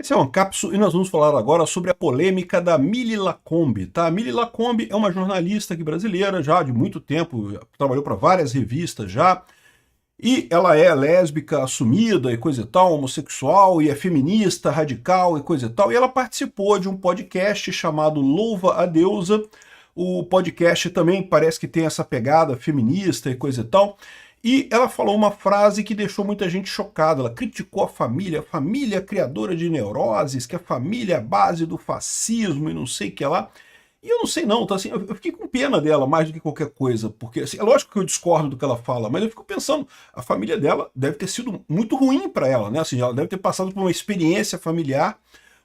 Esse é um Ancapso e nós vamos falar agora sobre a polêmica da Mili Lacombe, tá? A Mili Lacombe é uma jornalista aqui brasileira já de muito tempo, trabalhou para várias revistas já, e ela é lésbica assumida e coisa e tal, homossexual, e é feminista, radical e coisa e tal, e ela participou de um podcast chamado Louva a Deusa. O podcast também parece que tem essa pegada feminista e coisa e tal, e ela falou uma frase que deixou muita gente chocada. Ela criticou a família criadora de neuroses, que a família é a base do fascismo e não sei o que lá. E eu não sei não, tá assim, eu fiquei com pena dela mais do que qualquer coisa, porque assim, é lógico que eu discordo do que ela fala, mas eu fico pensando, a família dela deve ter sido muito ruim para ela, né? Assim, ela deve ter passado por uma experiência familiar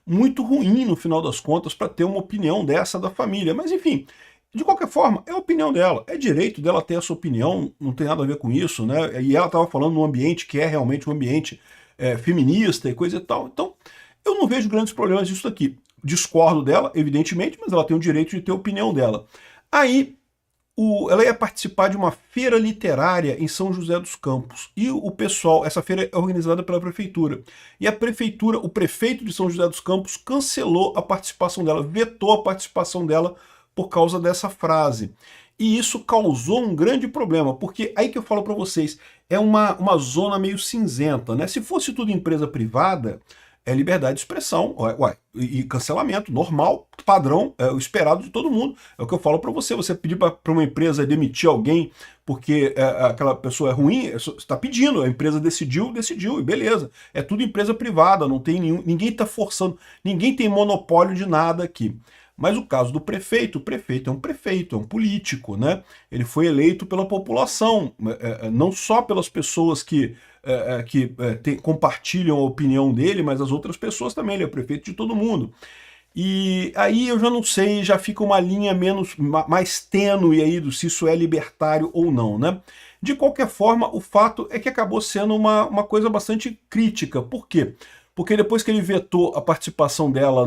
muito ruim no final das contas para ter uma opinião dessa da família. Mas enfim, de qualquer forma, é a opinião dela, é direito dela ter essa opinião, não tem nada a ver com isso, né? E ela estava falando num ambiente que é realmente um ambiente feminista e coisa e tal. Então, eu não vejo grandes problemas disso aqui. Discordo dela, evidentemente, mas ela tem o direito de ter a opinião dela. Aí, ela ia participar de uma feira literária em São José dos Campos. E o pessoal, essa feira é organizada pela prefeitura. E a prefeitura, o prefeito de São José dos Campos cancelou a participação dela, vetou a participação dela por causa dessa frase. E isso causou um grande problema, porque aí que eu falo para vocês, é uma zona meio cinzenta, né? Se fosse tudo empresa privada, é liberdade de expressão, e cancelamento, normal, padrão, é o esperado de todo mundo. É o que eu falo para você, você pedir para uma empresa demitir alguém porque aquela pessoa é ruim, você está pedindo, a empresa decidiu, e beleza. É tudo empresa privada, não tem ninguém está forçando, ninguém tem monopólio de nada aqui. Mas o caso do prefeito, o prefeito é um político, né? Ele foi eleito pela população, não só pelas pessoas que compartilham a opinião dele, mas as outras pessoas também, ele é prefeito de todo mundo. E aí eu já não sei, já fica uma linha mais tênue aí do se isso é libertário ou não, né? De qualquer forma, o fato é que acabou sendo uma coisa bastante crítica. Por quê? Porque depois que ele vetou a participação dela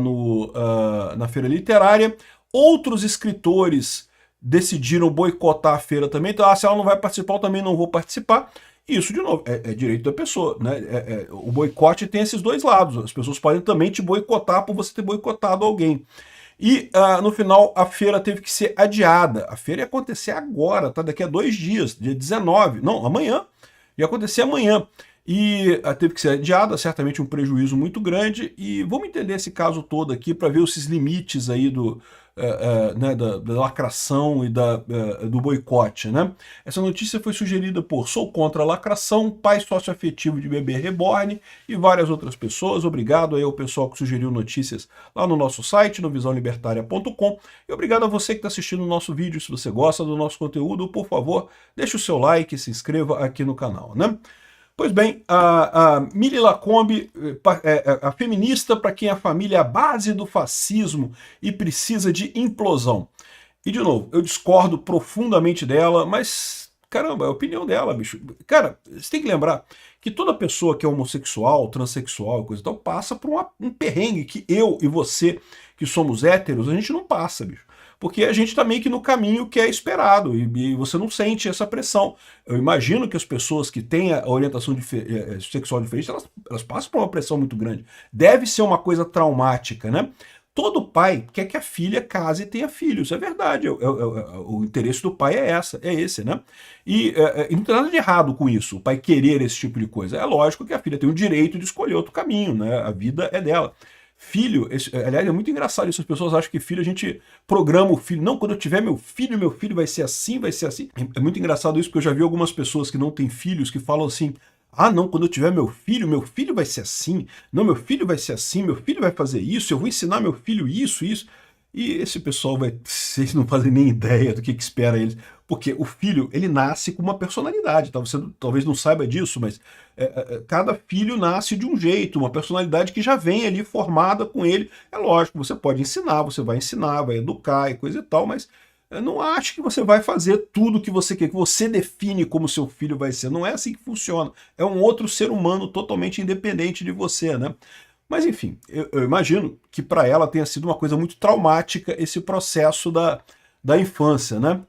na feira literária, outros escritores decidiram boicotar a feira também. Então, se ela não vai participar, eu também não vou participar. Isso, de novo, é direito da pessoa, né? O boicote tem esses dois lados. As pessoas podem também te boicotar por você ter boicotado alguém. E no final a feira teve que ser adiada. A feira ia acontecer agora, tá? Daqui a 2 dias, dia 19. Não, amanhã. Ia acontecer amanhã. E teve que ser adiada, certamente um prejuízo muito grande. E vamos entender esse caso todo aqui para ver esses limites aí né, da lacração e do boicote, né? Essa notícia foi sugerida por Sou Contra a Lacração, pai socioafetivo de bebê reborn e várias outras pessoas. Obrigado aí ao pessoal que sugeriu notícias lá no nosso site, no visãolibertaria.com. E obrigado a você que está assistindo o nosso vídeo. Se você gosta do nosso conteúdo, por favor, deixe o seu like e se inscreva aqui no canal, né? Pois bem, a Mili Lacombe, a feminista para quem a família é a base do fascismo e precisa de implosão. E, de novo, eu discordo profundamente dela, mas, caramba, é a opinião dela, bicho. Cara, você tem que lembrar que toda pessoa que é homossexual, transexual e coisa e tal, passa por um perrengue que eu e você, que somos héteros, a gente não passa, bicho. Porque a gente está meio que no caminho que é esperado e você não sente essa pressão. Eu imagino que as pessoas que têm a orientação sexual diferente, elas passam por uma pressão muito grande. Deve ser uma coisa traumática, né? Todo pai quer que a filha case e tenha filhos, é verdade. O interesse do pai é esse, né? E não tem nada de errado com isso, o pai querer esse tipo de coisa. É lógico que a filha tem o direito de escolher outro caminho, né? A vida é dela. Filho, aliás, é muito engraçado isso, as pessoas acham que filho, a gente programa o filho. Não, quando eu tiver meu filho vai ser assim, vai ser assim. É muito engraçado isso, porque eu já vi algumas pessoas que não têm filhos que falam assim, ah não, quando eu tiver meu filho vai ser assim, não, meu filho vai ser assim, meu filho vai fazer isso, eu vou ensinar meu filho isso, isso. E esse pessoal vocês não fazem nem ideia do que espera eles. Porque o filho, ele nasce com uma personalidade, tá? Você talvez não saiba disso, mas cada filho nasce de um jeito, uma personalidade que já vem ali formada com ele. É lógico, você pode ensinar, você vai ensinar, vai educar e coisa e tal, mas não acho que você vai fazer tudo o que você quer, que você define como seu filho vai ser. Não é assim que funciona. É um outro ser humano totalmente independente de você, né? Mas enfim, eu imagino que para ela tenha sido uma coisa muito traumática esse processo da infância, né?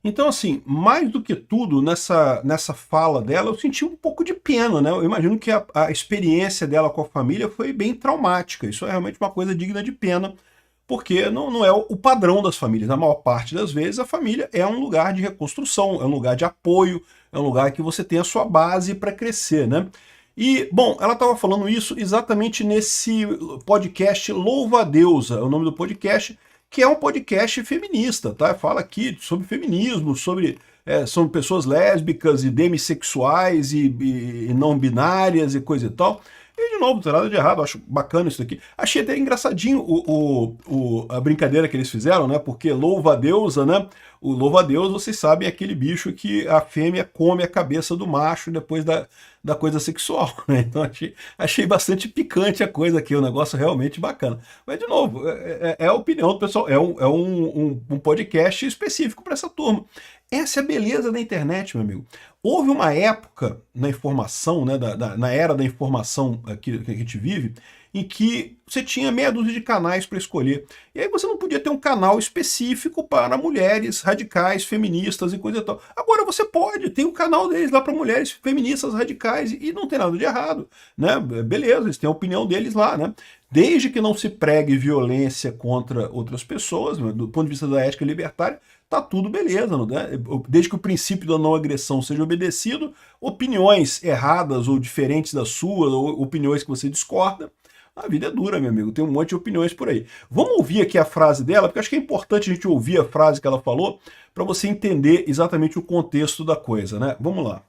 Então, assim, mais do que tudo, nessa fala dela, eu senti um pouco de pena, né? Eu imagino que a experiência dela com a família foi bem traumática. Isso é realmente uma coisa digna de pena, porque não é o padrão das famílias. Na maior parte das vezes, a família é um lugar de reconstrução, é um lugar de apoio, é um lugar que você tem a sua base para crescer, né? E, bom, ela estava falando isso exatamente nesse podcast Louva a Deusa, é o nome do podcast, que é um podcast feminista, tá? Fala aqui sobre feminismo, são pessoas lésbicas e demissexuais e não binárias e coisa e tal. E, de novo, não tem nada de errado, acho bacana isso daqui. Achei até engraçadinho a brincadeira que eles fizeram, né? Porque louva a deusa, né? O louva a Deus, vocês sabem, é aquele bicho que a fêmea come a cabeça do macho depois da coisa sexual, né? Então achei bastante picante a coisa aqui, um negócio realmente bacana. Mas, de novo, é a opinião do pessoal, um podcast específico para essa turma. Essa é a beleza da internet, meu amigo. Houve uma época na informação, né, na era da informação que a gente vive, em que você tinha meia dúzia de canais para escolher. E aí você não podia ter um canal específico para mulheres radicais, feministas e coisa e tal. Agora você pode, tem um canal deles lá para mulheres feministas radicais e não tem nada de errado, né? Beleza, eles têm a opinião deles lá, né? Desde que não se pregue violência contra outras pessoas, né, do ponto de vista da ética libertária, tá tudo beleza, né? Desde que o princípio da não agressão seja obedecido, opiniões erradas ou diferentes das suas, ou opiniões que você discorda, a vida é dura, meu amigo, tem um monte de opiniões por aí. Vamos ouvir aqui a frase dela, porque acho que é importante a gente ouvir a frase que ela falou, para você entender exatamente o contexto da coisa, né? Vamos lá.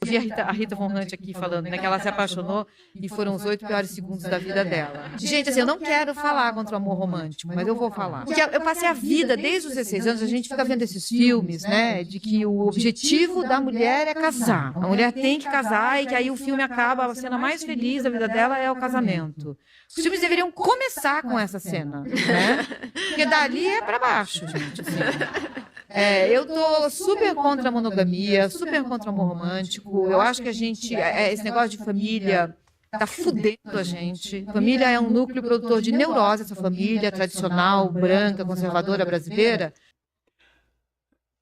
Eu vi a Rita Von Hunt aqui falando, né, que ela se apaixonou e foram os 8 piores segundos da vida dela. Gente, assim, eu não quero falar contra o amor romântico, mas eu vou falar. Porque eu passei a vida, desde os 16 anos, a gente fica vendo esses filmes, né, de que o objetivo da mulher é casar. A mulher tem que casar e que aí o filme acaba, a cena mais feliz da vida dela é o casamento. Os filmes deveriam começar com essa cena, né? Porque dali é para baixo, gente, assim. Eu tô super contra a monogamia, super contra o amor romântico. Eu acho que a gente, esse negócio de família tá fudendo a gente. Família é um núcleo produtor de neurose, essa família tradicional, branca, conservadora brasileira.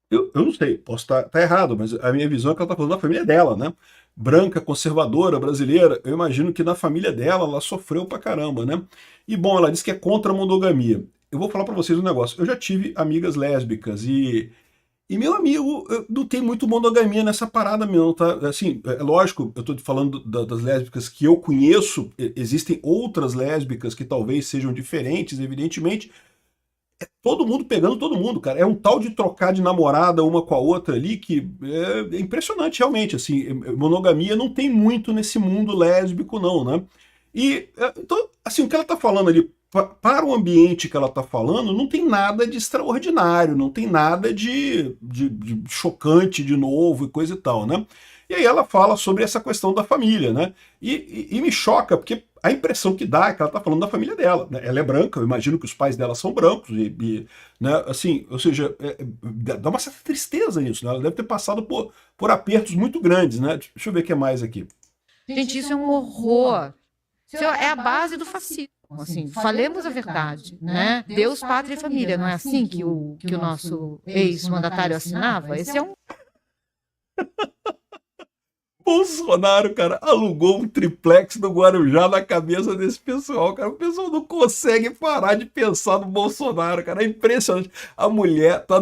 Eu não sei, posso estar errado, mas a minha visão é que ela está falando da família dela, né? Branca, conservadora, brasileira. Eu imagino que na família dela ela sofreu pra caramba, né? E bom, ela disse que é contra a monogamia. Eu vou falar para vocês um negócio. Eu já tive amigas lésbicas e meu amigo, não tem muito monogamia nessa parada mesmo, tá? Assim, é lógico, eu tô falando das lésbicas que eu conheço, existem outras lésbicas que talvez sejam diferentes, evidentemente. É todo mundo pegando todo mundo, cara. É um tal de trocar de namorada uma com a outra ali que é impressionante, realmente, assim. Monogamia não tem muito nesse mundo lésbico, não, né? Então, assim, o que ela tá falando ali, para o ambiente que ela está falando, não tem nada de extraordinário, não tem nada de chocante de novo e coisa e tal, né? E aí ela fala sobre essa questão da família, né? E me choca, porque a impressão que dá é que ela está falando da família dela, né? Ela é branca, eu imagino que os pais dela são brancos, né? Assim, ou seja, dá uma certa tristeza nisso, né? Ela deve ter passado por apertos muito grandes, né? Deixa eu ver o que é mais aqui. Gente, isso é um horror. Isso é a base do fascismo. Assim, falemos a verdade, né? Deus, pátria e família, não é assim que o nosso ex-mandatário assinava? Esse é um... Bolsonaro, cara, alugou um triplex do Guarujá na cabeça desse pessoal, cara. O pessoal não consegue parar de pensar no Bolsonaro, cara. É impressionante. A mulher tá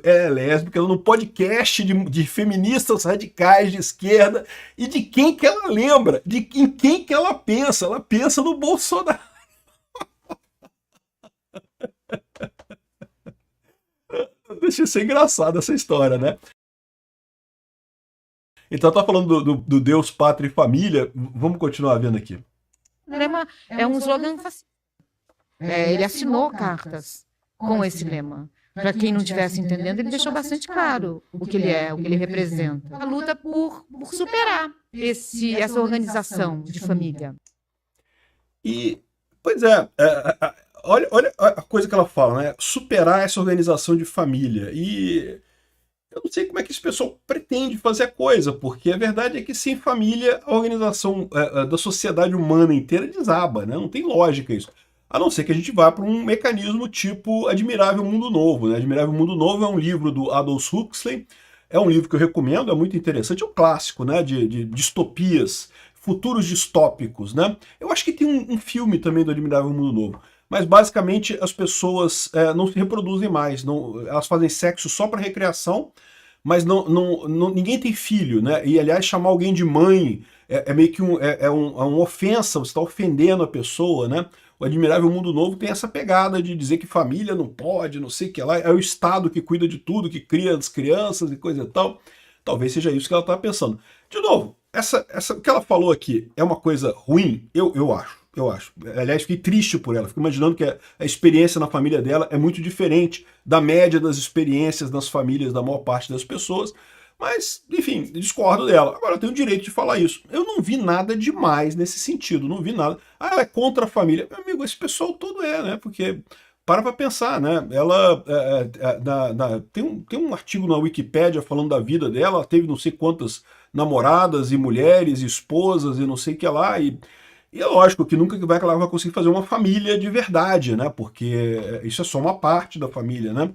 é lésbica, no podcast de feministas radicais de esquerda e de quem que ela lembra, em quem que ela pensa. Ela pensa no Bolsonaro. Deixa isso ser engraçado essa história, né? Então tá falando do Deus, Pátria e Família. Vamos continuar vendo aqui. É um slogan fascista. Ele assinou cartas com esse lema. Para quem não estivesse entendendo, ele deixou bastante claro o que ele é, o que ele representa. A luta por superar essa organização de família. E, pois olha a coisa que ela fala, né? Superar essa organização de família. E eu não sei como é que esse pessoal pretende fazer a coisa, porque a verdade é que sem família a organização da sociedade humana inteira desaba, né? Não tem lógica isso. a não ser que a gente vá para um mecanismo tipo Admirável Mundo Novo, né? Admirável Mundo Novo é um livro do Aldous Huxley, é um livro que eu recomendo, é muito interessante, é um clássico, né, de distopias, futuros distópicos, né? Eu acho que tem um filme também do Admirável Mundo Novo, mas basicamente as pessoas não se reproduzem mais, elas fazem sexo só para recreação, mas ninguém tem filho, né? E aliás, chamar alguém de mãe é meio que uma ofensa, você está ofendendo a pessoa, né? O Admirável Mundo Novo tem essa pegada de dizer que família não pode, não sei o que lá, é o Estado que cuida de tudo, que cria as crianças e coisa e tal. Talvez seja isso que ela está pensando. De novo, o que ela falou aqui é uma coisa ruim? Eu acho. Eu acho. Aliás, fiquei triste por ela. Fico imaginando que a experiência na família dela é muito diferente da média das experiências nas famílias da maior parte das pessoas. Mas, enfim, discordo dela. Agora, eu tenho o direito de falar isso. Eu não vi nada demais nesse sentido. Não vi nada. Ah, ela é contra a família. Meu amigo, esse pessoal todo né? Porque, para pensar, né? Ela tem um artigo na Wikipédia falando da vida dela. Ela teve não sei quantas namoradas e mulheres, e esposas e não sei o que lá. E é lógico que nunca ela vai conseguir fazer uma família de verdade, né? Porque isso é só uma parte da família, né?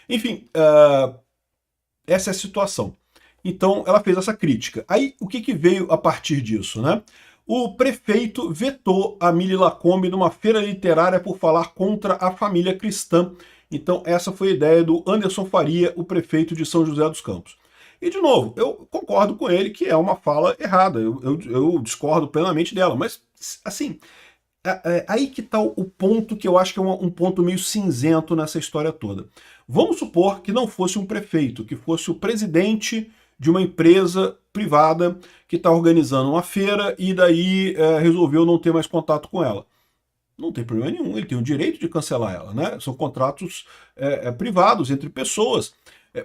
Enfim, essa é a situação. Então, ela fez essa crítica. Aí, o que veio a partir disso, né? O prefeito vetou a Mili Lacombe numa feira literária por falar contra a família cristã. Então, essa foi a ideia do Anderson Faria, o prefeito de São José dos Campos. E, de novo, eu concordo com ele que é uma fala errada, eu discordo plenamente dela, mas, assim, aí que está o ponto que eu acho que é um ponto meio cinzento nessa história toda. Vamos supor que não fosse um prefeito, que fosse o presidente de uma empresa privada que está organizando uma feira e daí resolveu não ter mais contato com ela. Não tem problema nenhum, ele tem o direito de cancelar ela, né? São contratos privados entre pessoas.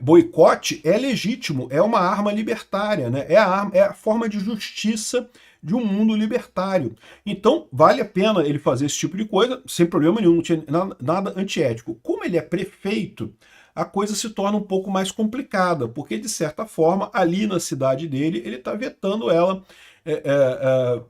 Boicote é legítimo, é uma arma libertária, né? É a forma de justiça de um mundo libertário. Então, vale a pena ele fazer esse tipo de coisa, sem problema nenhum, não tinha nada antiético. Como ele é prefeito, a coisa se torna um pouco mais complicada, porque, de certa forma, ali na cidade dele, ele está vetando ela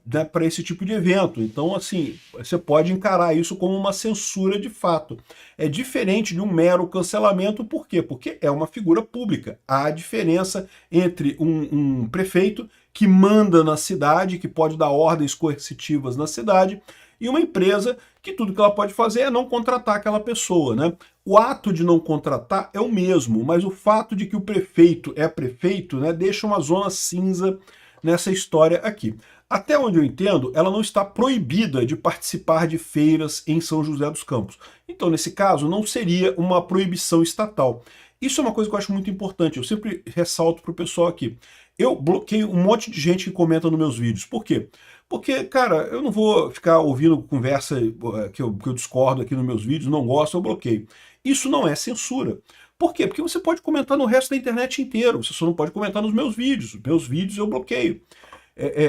né, para esse tipo de evento. Então, assim, você pode encarar isso como uma censura de fato. É diferente de um mero cancelamento, por quê? Porque é uma figura pública. Há diferença entre um prefeito que manda na cidade, que pode dar ordens coercitivas na cidade, e uma empresa que tudo que ela pode fazer é não contratar aquela pessoa, né? O ato de não contratar é o mesmo, mas o fato de que o prefeito é prefeito, né, deixa uma zona cinza nessa história aqui. Até onde eu entendo, ela não está proibida de participar de feiras em São José dos Campos. Então, nesse caso, não seria uma proibição estatal. Isso é uma coisa que eu acho muito importante, eu sempre ressalto para o pessoal aqui. Eu bloqueio um monte de gente que comenta nos meus vídeos. Por quê? Porque, cara, eu não vou ficar ouvindo conversa que eu discordo aqui nos meus vídeos, não gosto, eu bloqueio. Isso não é censura. Por quê? Porque você pode comentar no resto da internet inteiro, você só não pode comentar nos meus vídeos. Os meus vídeos eu bloqueio.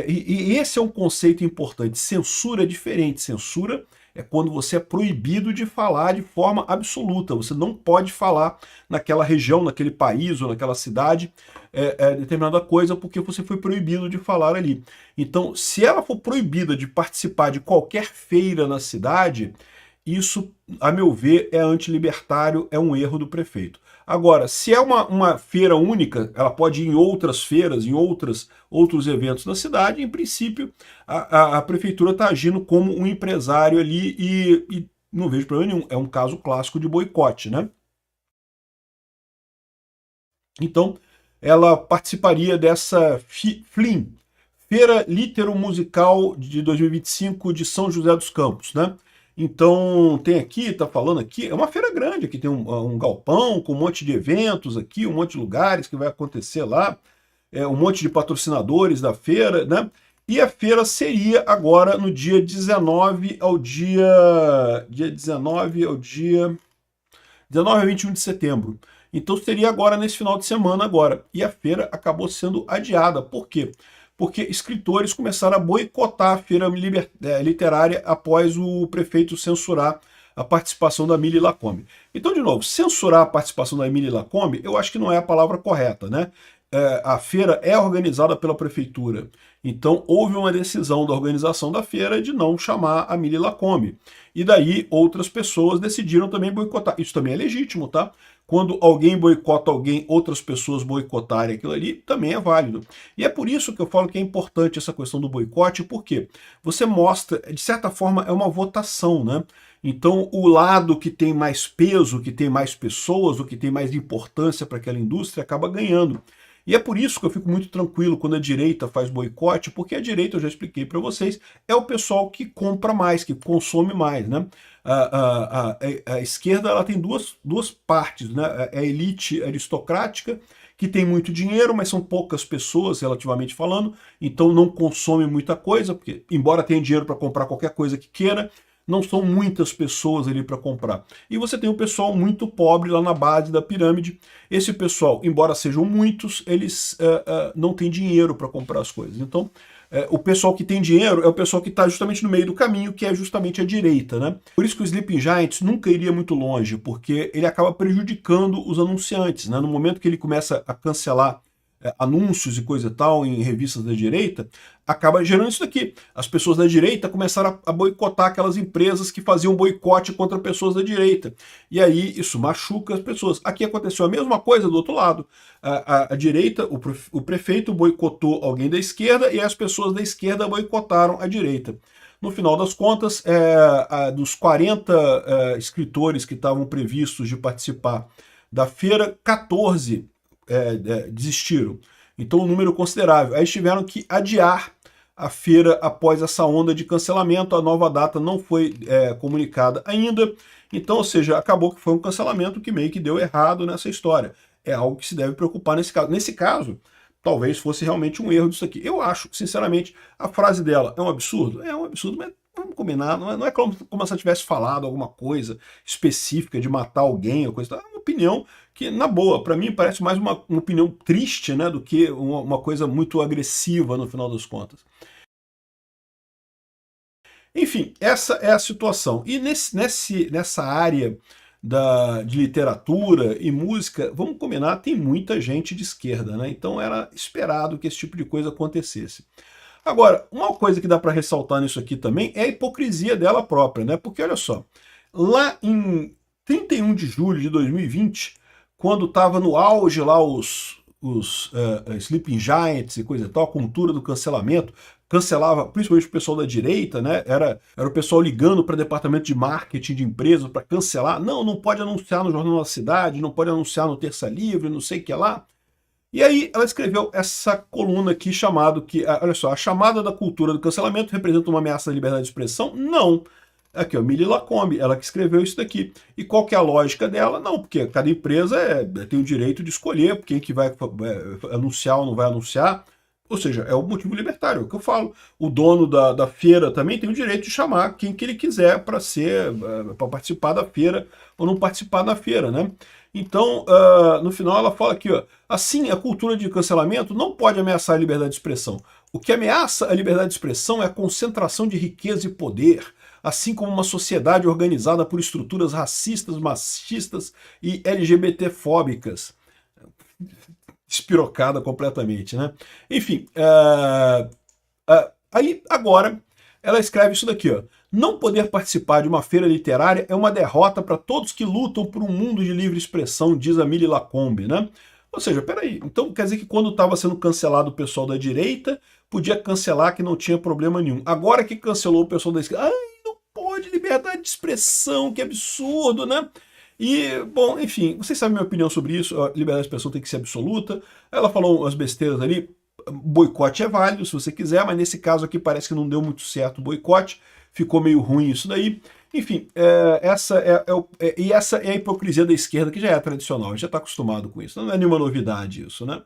E esse é um conceito importante. Censura é diferente. Censura é quando você é proibido de falar de forma absoluta. Você não pode falar naquela região, naquele país ou naquela cidade determinada coisa porque você foi proibido de falar ali. Então, se ela for proibida de participar de qualquer feira na cidade, isso, a meu ver, é antilibertário, é um erro do prefeito. Agora, se é uma feira única, ela pode ir em outras feiras, em outros eventos na cidade, em princípio, a prefeitura está agindo como um empresário ali e não vejo problema nenhum. É um caso clássico de boicote, né? Então, ela participaria dessa FLIM, Feira Litero-Musical de 2025 de São José dos Campos, né? Então, tem aqui, tá falando aqui, é uma feira grande, aqui tem um galpão com um monte de eventos aqui, um monte de lugares que vai acontecer lá, um monte de patrocinadores da feira, né? E a feira seria agora no dia 19 ao dia 19 a 21 de setembro. Então seria agora nesse final de semana agora. E a feira acabou sendo adiada. Por quê? Porque escritores começaram a boicotar a feira literária após o prefeito censurar a participação da Mili Lacombe. Então, de novo, censurar a participação da Mili Lacombe, eu acho que não é a palavra correta, né? a feira é organizada pela prefeitura. Então, houve uma decisão da organização da feira de não chamar a Mili Lacombe. E daí, outras pessoas decidiram também boicotar. Isso também é legítimo, tá? Quando alguém boicota alguém, outras pessoas boicotarem aquilo ali, também é válido. E é por isso que eu falo que é importante essa questão do boicote, porque você mostra, de certa forma, é uma votação, né? Então, o lado que tem mais peso, que tem mais pessoas, o que tem mais importância para aquela indústria, acaba ganhando. E é por isso que eu fico muito tranquilo quando a direita faz boicote, porque a direita, eu já expliquei para vocês, é o pessoal que compra mais, que consome mais, né? A esquerda ela tem duas partes, né? É a elite aristocrática, que tem muito dinheiro, mas são poucas pessoas, relativamente falando, então não consome muita coisa, porque embora tenha dinheiro para comprar qualquer coisa que queira, não são muitas pessoas ali para comprar. E você tem o pessoal muito pobre lá na base da pirâmide. Esse pessoal, embora sejam muitos, eles não têm dinheiro para comprar as coisas. Então, o pessoal que tem dinheiro é o pessoal que está justamente no meio do caminho, que é justamente a direita, né? Por isso que o Sleeping Giants nunca iria muito longe, porque ele acaba prejudicando os anunciantes, né? No momento que ele começa a cancelar anúncios e coisa e tal em revistas da direita, acaba gerando isso daqui. As pessoas da direita começaram a boicotar aquelas empresas que faziam boicote contra pessoas da direita. E aí isso machuca as pessoas. Aqui aconteceu a mesma coisa do outro lado. A direita, o prefeito boicotou alguém da esquerda e as pessoas da esquerda boicotaram a direita. No final das contas, dos 40 escritores que estavam previstos de participar da feira, 14 desistiram. Então um número considerável. Aí eles tiveram que adiar a feira após essa onda de cancelamento. A nova data não foi comunicada ainda. Então, ou seja, acabou que foi um cancelamento que meio que deu errado nessa história. É algo que se deve preocupar nesse caso. Nesse caso, talvez fosse realmente um erro disso aqui. Eu acho, sinceramente, a frase dela é um absurdo? É um absurdo, mas vamos combinar, não é como se ela tivesse falado alguma coisa específica de matar alguém ou coisa. É uma opinião que, na boa, para mim parece mais uma opinião triste, né, do que uma coisa muito agressiva no final das contas. Enfim, essa é a situação. E nessa área de literatura e música, vamos combinar, tem muita gente de esquerda, né? Então era esperado que esse tipo de coisa acontecesse. Agora, uma coisa que dá para ressaltar nisso aqui também é a hipocrisia dela própria, né? Porque olha só, lá em 31 de julho de 2020, quando estava no auge lá os Sleeping Giants e coisa e tal, a cultura do cancelamento, cancelava principalmente o pessoal da direita, né? Era o pessoal ligando para departamento de marketing de empresas para cancelar. Não pode anunciar no Jornal da Cidade, não pode anunciar no Terça Livre, não sei o que lá. E aí ela escreveu essa coluna aqui chamado olha só, a chamada da cultura do cancelamento representa uma ameaça à liberdade de expressão? Não. Aqui, ó, Mili Lacombe, ela que escreveu isso daqui. E qual que é a lógica dela? Não, porque cada empresa tem o direito de escolher quem que vai anunciar ou não vai anunciar. Ou seja, é o motivo libertário, é o que eu falo. O dono da feira também tem o direito de chamar quem que ele quiser para participar da feira ou não participar da feira, né? Então, no final ela fala aqui, ó, assim, a cultura de cancelamento não pode ameaçar a liberdade de expressão. O que ameaça a liberdade de expressão é a concentração de riqueza e poder, assim como uma sociedade organizada por estruturas racistas, machistas e LGBT-fóbicas. Despirocada completamente, né? Enfim, aí agora ela escreve isso daqui, ó. Não poder participar de uma feira literária é uma derrota para todos que lutam por um mundo de livre expressão, diz a Mili Lacombe, né? Ou seja, peraí, então quer dizer que quando estava sendo cancelado o pessoal da direita, podia cancelar que não tinha problema nenhum. Agora que cancelou o pessoal da esquerda, não pode, liberdade de expressão, que absurdo, né? E, bom, enfim, vocês sabem a minha opinião sobre isso, a liberdade de expressão tem que ser absoluta. Ela falou umas besteiras ali, boicote é válido se você quiser, mas nesse caso aqui parece que não deu muito certo o boicote, ficou meio ruim isso daí. Enfim, essa é a hipocrisia da esquerda, que já é tradicional, a gente já está acostumado com isso, não é nenhuma novidade isso, né?